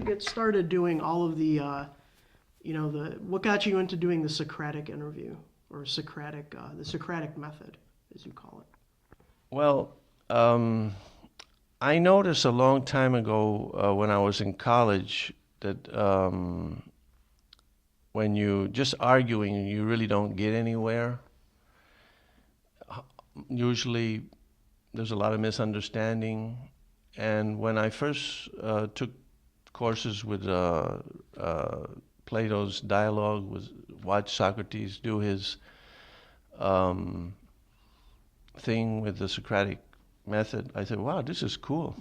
you get started doing all of the, what got you into doing the Socratic interview or the Socratic method, as you call it? Well, I noticed a long time ago when I was in college that when you just arguing, you really don't get anywhere. Usually, there's a lot of misunderstanding. And when I first took courses with Plato's dialogue, watch Socrates do his um, thing with the Socratic method, I said, "Wow, this is cool."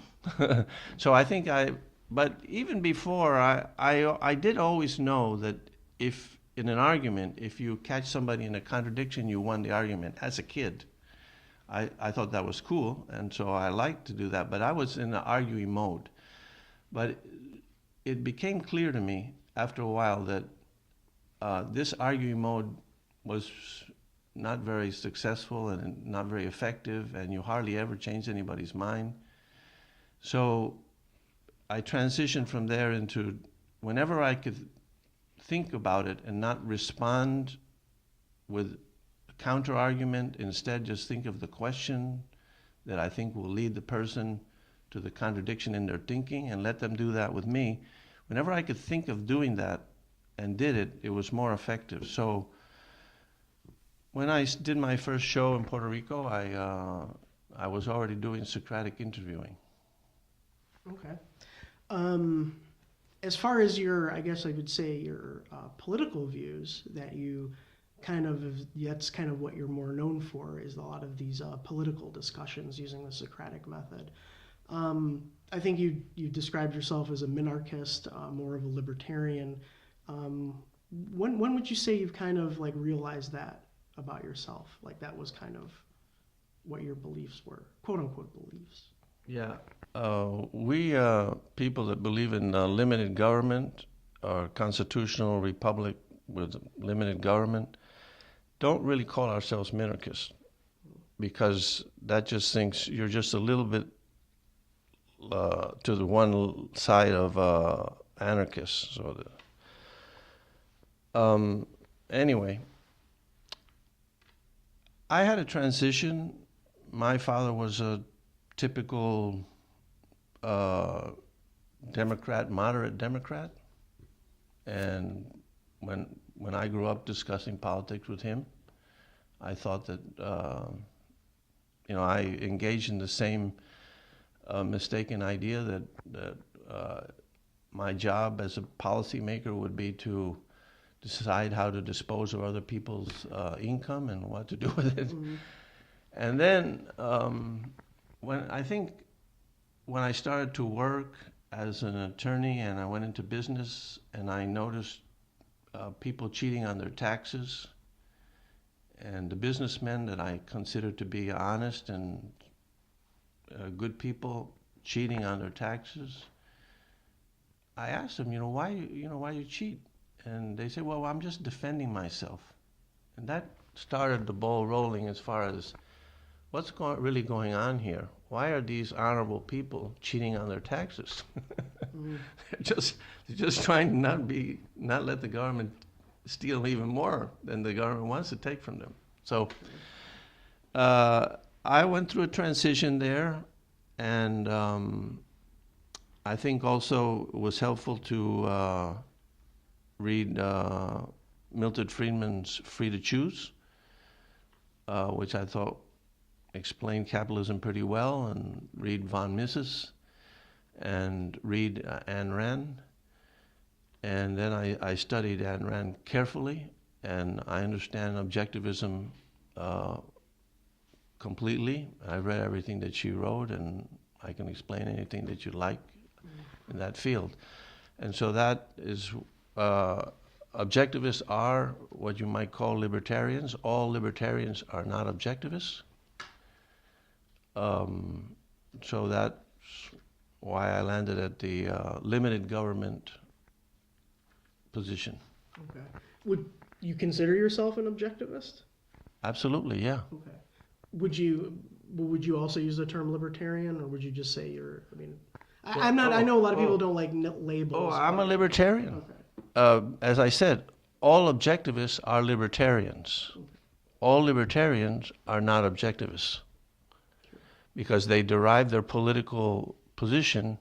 So I think but even before, I did always know that if in an argument, if you catch somebody in a contradiction, you won the argument. As a kid, I thought that was cool, and so I liked to do that. But I was in the arguing mode. But it became clear to me after a while that this arguing mode was not very successful and not very effective, and you hardly ever change anybody's mind. So I transitioned from there into whenever I could think about it and not respond with a counter argument, instead just think of the question that I think will lead the person to the contradiction in their thinking and let them do that with me. Whenever I could think of doing that and did it, it was more effective. So when I did my first show in Puerto Rico, I was already doing Socratic interviewing. Okay. As far as I guess I would say your political views that you that's kind of what you're more known for, is a lot of these political discussions using the Socratic method. I think you described yourself as a minarchist, more of a libertarian. When would you say you've kind of like realized that about yourself? Like that was kind of what your beliefs were, quote unquote beliefs. Yeah. We people that believe in limited government or constitutional republic with limited government don't really call ourselves minarchists, because that just thinks you're just a little bit to the one side of anarchists. Anyway, I had a transition. My father was a typical Democrat, moderate Democrat, and when I grew up discussing politics with him, I thought that I engaged in the same mistaken idea that my job as a policymaker would be to decide how to dispose of other people's income and what to do with it. Mm-hmm. And then when I started to work as an attorney and I went into business and I noticed people cheating on their taxes, and the businessmen that I considered to be honest and good people cheating on their taxes, I asked them, why you cheat? And they said, well, I'm just defending myself. And that started the ball rolling as far as what's really going on here. Why are these honorable people cheating on their taxes? Mm. They're just trying to not let the government steal even more than the government wants to take from them. So I went through a transition there, and I think also it was helpful to read Milton Friedman's Free to Choose, which I thought explained capitalism pretty well, and read von Mises, and read Ayn Rand. And then I studied Ayn Rand carefully, and I understand objectivism completely. I read everything that she wrote, and I can explain anything that you like in that field. And so that is, objectivists are what you might call libertarians. All libertarians are not objectivists. So that's why I landed at the limited government position. Okay. Would you consider yourself an objectivist? Absolutely, yeah. Okay. Would you also use the term libertarian, or would you just say you're? I mean, I'm not. I know a lot of people don't like labels. Oh, I'm a but- libertarian. Okay. As I said, all objectivists are libertarians. All libertarians are not objectivists because they derive their political position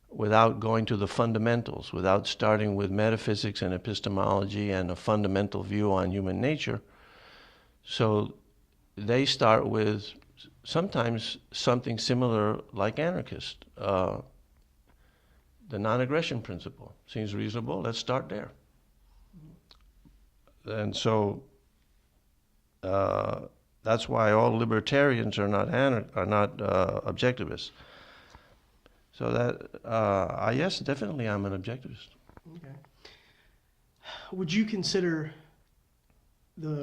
without going to the fundamentals, without starting with metaphysics and epistemology and a fundamental view on human nature. So they start with sometimes something similar like anarchist. The non-aggression principle seems reasonable. Let's start there. And so that's why all libertarians are not objectivists. So that yes, definitely, I'm an objectivist. Okay. Would you consider the